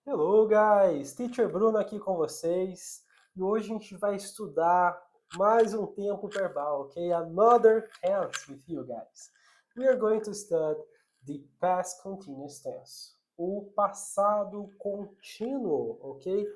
Hello guys, Teacher Bruno aqui com vocês e hoje a gente vai estudar mais um tempo verbal, ok? Another tense with you guys. We are going to study the past continuous tense, o passado contínuo, ok?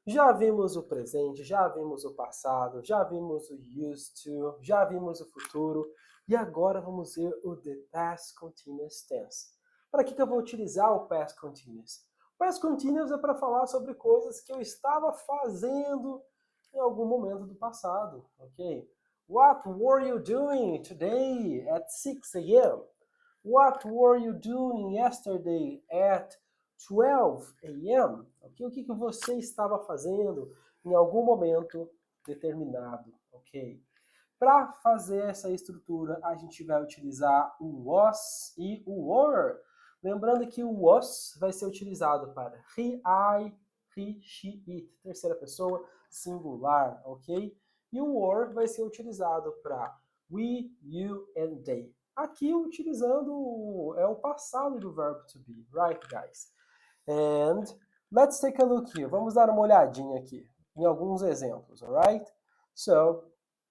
Já vimos o presente, já vimos o passado, já vimos o used to, já vimos o futuro e agora vamos ver o the past continuous tense. Para que eu vou utilizar o past continuous? Past continuous é para falar sobre coisas que eu estava fazendo em algum momento do passado, ok? What were you doing today at 6 a.m.? What were you doing yesterday at 12 a.m.? Okay? O que você estava fazendo em algum momento determinado, ok? Para fazer essa estrutura, a gente vai utilizar o was e o were. Lembrando que o was vai ser utilizado para he, I, he, she, it. Terceira pessoa, singular, ok? E o were vai ser utilizado para we, you and they. Aqui utilizando o passado do verbo to be, right, guys? And let's take a look here. Vamos dar uma olhadinha aqui em alguns exemplos, alright? So,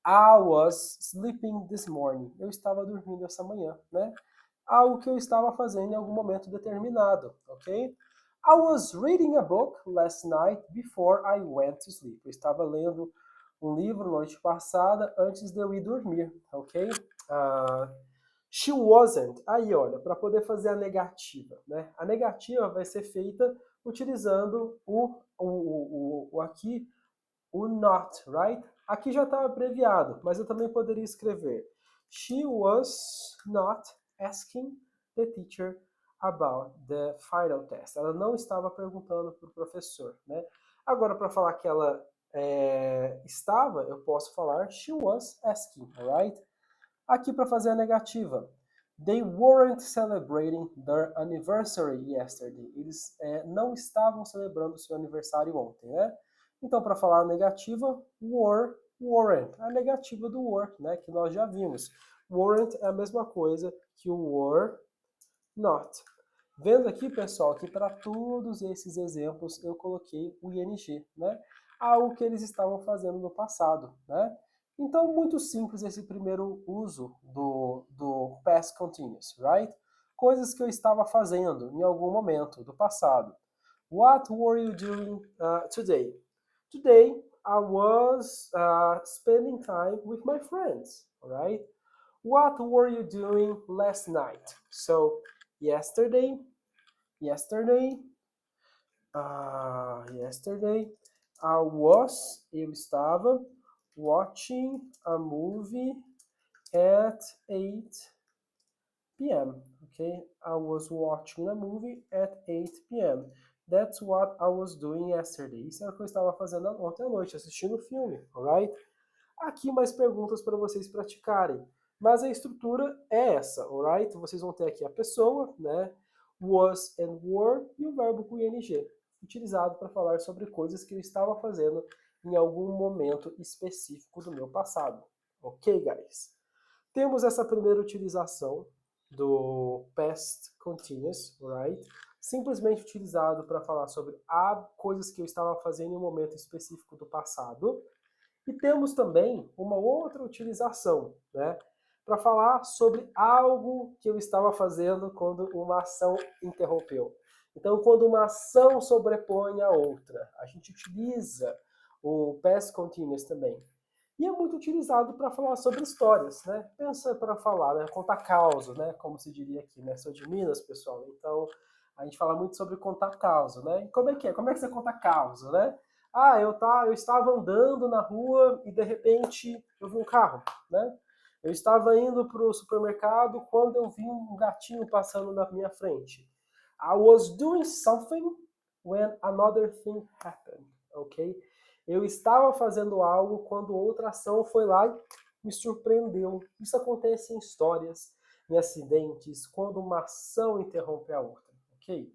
I was sleeping this morning. Eu estava dormindo essa manhã, né? Algo que eu estava fazendo em algum momento determinado, ok? I was reading a book last night before I went to sleep. Eu estava lendo um livro noite passada antes de eu ir dormir, ok? She wasn't. Aí, olha, para poder fazer a negativa, né? A negativa vai ser feita utilizando aqui, o not, right? Aqui já está abreviado, mas eu também poderia escrever She was not asking the teacher about the final test. Ela não estava perguntando para o professor, né? Agora, para falar que ela estava, eu posso falar She was asking, alright? Aqui para fazer a negativa. They weren't celebrating their anniversary yesterday. Eles não estavam celebrando seu aniversário ontem, né? Então, para falar a negativa, were, weren't. A negativa do were, né? Que nós já vimos. Weren't é a mesma coisa que o were not. Vendo aqui, pessoal, que para todos esses exemplos eu coloquei o ing, né? Algo que eles estavam fazendo no passado, né? Então, muito simples esse primeiro uso do past continuous, right? Coisas que eu estava fazendo em algum momento do passado. What were you doing today? Today, I was spending time with my friends, alright? What were you doing last night? So, yesterday, eu estava watching a movie at 8 p.m. Okay, I was watching a movie at 8 p.m. That's what I was doing yesterday. Isso era o que eu estava fazendo ontem à noite, assistindo o filme, alright? Aqui mais perguntas para vocês praticarem. Mas a estrutura é essa, alright? Vocês vão ter aqui a pessoa, né? Was and were e o verbo com ing, utilizado para falar sobre coisas que eu estava fazendo em algum momento específico do meu passado. Ok, guys? Temos essa primeira utilização do past continuous, right? Simplesmente utilizado para falar sobre coisas que eu estava fazendo em um momento específico do passado. E temos também uma outra utilização, né? Para falar sobre algo que eu estava fazendo quando uma ação interrompeu. Então, quando uma ação sobrepõe a outra, a gente utiliza o past continuous também. E é muito utilizado para falar sobre histórias, né? Pensa para falar, né? Contar causa, né? Como se diria aqui, né? Sou de Minas, pessoal. Então, a gente fala muito sobre contar causa, né? E como é que é? Como é que você conta causa, né? Ah, eu estava andando na rua e de repente eu vi um carro, né? Eu estava indo para o supermercado quando eu vi um gatinho passando na minha frente. I was doing something when another thing happened, ok? Eu estava fazendo algo quando outra ação foi lá e me surpreendeu. Isso acontece em histórias, em acidentes, quando uma ação interrompe a outra, ok?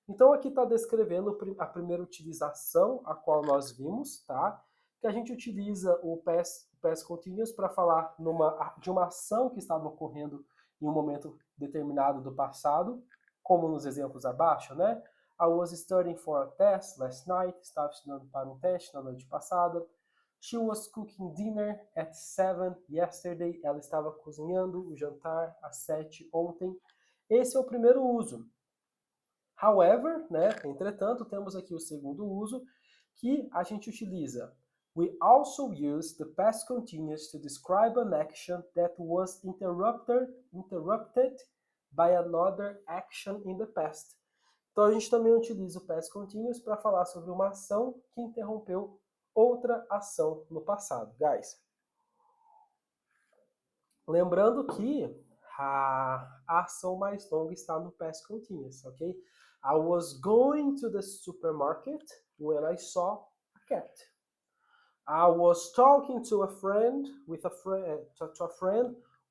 Então aqui está descrevendo a primeira utilização, a qual nós vimos, tá? Que a gente utiliza o past continuous para falar de uma ação que estava ocorrendo em um momento determinado do passado, como nos exemplos abaixo, né? I was studying for a test last night. Estava estudando para um teste na noite passada. She was cooking dinner at 7 yesterday. Ela estava cozinhando o jantar às 7 ontem. Esse é o primeiro uso. However, né, entretanto, temos aqui o segundo uso, que a gente utiliza. We also use the past continuous to describe an action that was interrupted by another action in the past. Então a gente também utiliza o past continuous para falar sobre uma ação que interrompeu outra ação no passado, guys. Lembrando que a ação mais longa está no past continuous, ok? I was going to the supermarket when I saw a cat. I was talking to a friend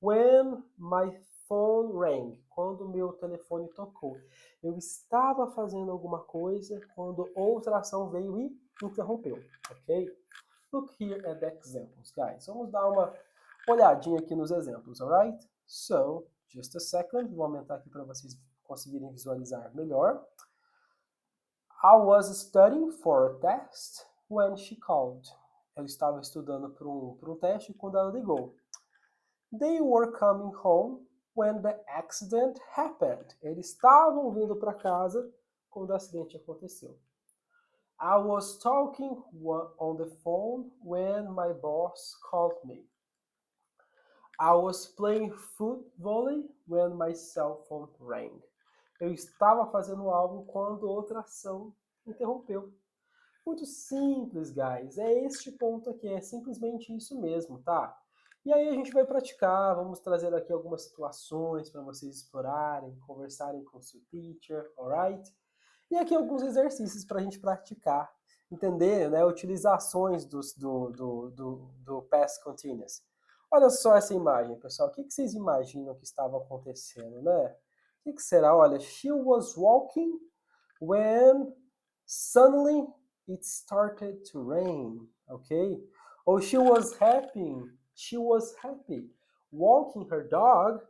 when my phone rang. Quando meu telefone tocou. Eu estava fazendo alguma coisa quando outra ação veio e interrompeu, ok? Look here at the examples, guys. Vamos dar uma olhadinha aqui nos exemplos, alright? So, just a second. Vou aumentar aqui para vocês conseguirem visualizar melhor. I was studying for a test when she called. Eu estava estudando para um teste quando ela ligou. They were coming home when the accident happened. Eles estavam vindo para casa quando o acidente aconteceu. I was talking on the phone when my boss called me. I was playing football when my cell phone rang. Eu estava fazendo algo quando outra ação interrompeu. Muito simples, guys. É este ponto aqui, é simplesmente isso mesmo, tá? E aí a gente vai praticar, vamos trazer aqui algumas situações para vocês explorarem, conversarem com o seu teacher, alright? E aqui alguns exercícios para a gente praticar, entender, né, utilizações do past continuous. Olha só essa imagem, pessoal. O que vocês imaginam que estava acontecendo, né? O que será? Olha, she was walking when suddenly it started to rain, ok? Or she was happy walking her dog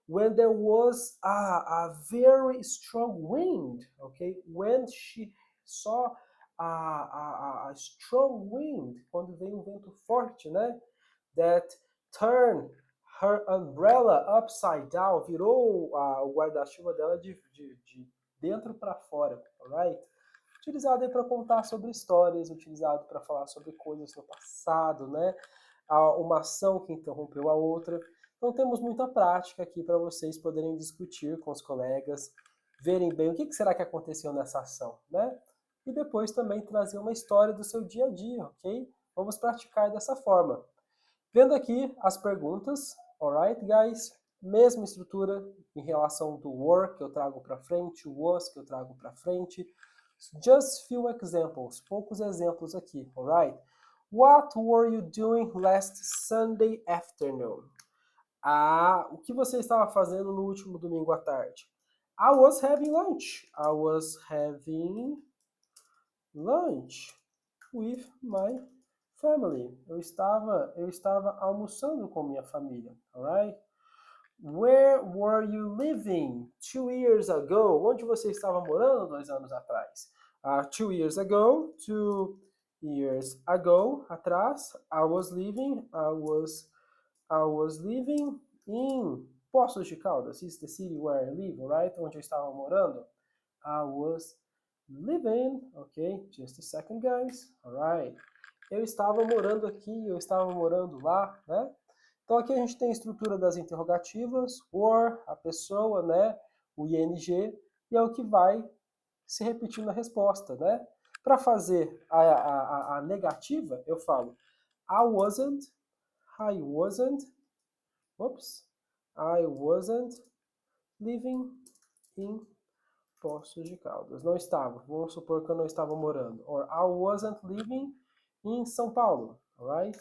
when there was a very strong wind, okay? When she saw a strong wind, quando veio um vento forte, né? That turned her umbrella upside down, virou o guarda-chuva dela de dentro para fora, alright? Utilizado aí para contar sobre histórias, utilizado para falar sobre coisas no passado, né? Uma ação que interrompeu a outra. Então temos muita prática aqui para vocês poderem discutir com os colegas, verem bem o que será que aconteceu nessa ação, né? E depois também trazer uma história do seu dia a dia, ok? Vamos praticar dessa forma. Vendo aqui as perguntas, alright, guys? Mesma estrutura em relação do were, que eu trago para frente, o was, que eu trago para frente. Just few examples, poucos exemplos aqui, alright? What were you doing last Sunday afternoon? O que você estava fazendo no último domingo à tarde? I was having lunch. I was having lunch with my family. Eu estava almoçando com minha família, alright? Where were you living 2 years ago? Onde você estava morando 2 anos atrás? 2 years ago, 2 years ago, atrás, I was living in Poços de Caldas. This is the city where I live, right? Onde eu estava morando. I was living, okay? Just a second, guys. Alright. Eu estava morando aqui, eu estava morando lá, né? Então aqui a gente tem a estrutura das interrogativas, were, a pessoa, né? O ing, e é o que vai se repetir na resposta, né? Para fazer a negativa, eu falo I wasn't living in Poços de Caldas. Não estava. Vamos supor que eu não estava morando. Or I wasn't living in São Paulo. Alright?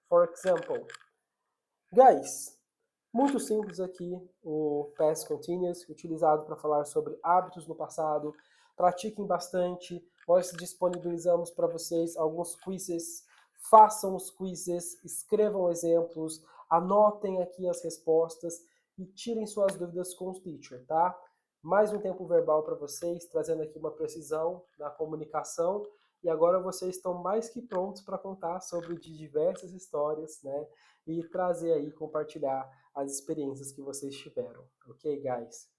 For example. Guys, muito simples aqui o past continuous, utilizado para falar sobre hábitos no passado. Pratiquem bastante. Nós disponibilizamos para vocês alguns quizzes. Façam os quizzes, escrevam exemplos, anotem aqui as respostas e tirem suas dúvidas com o teacher, tá? Mais um tempo verbal para vocês, trazendo aqui uma precisão na comunicação, e agora vocês estão mais que prontos para contar sobre diversas histórias, né? E trazer aí, compartilhar as experiências que vocês tiveram. Ok, guys?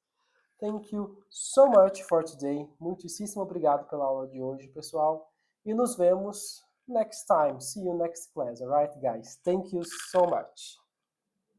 Thank you so much for today. Muitíssimo obrigado pela aula de hoje, pessoal. E nos vemos next time. See you next class, alright, guys? Thank you so much.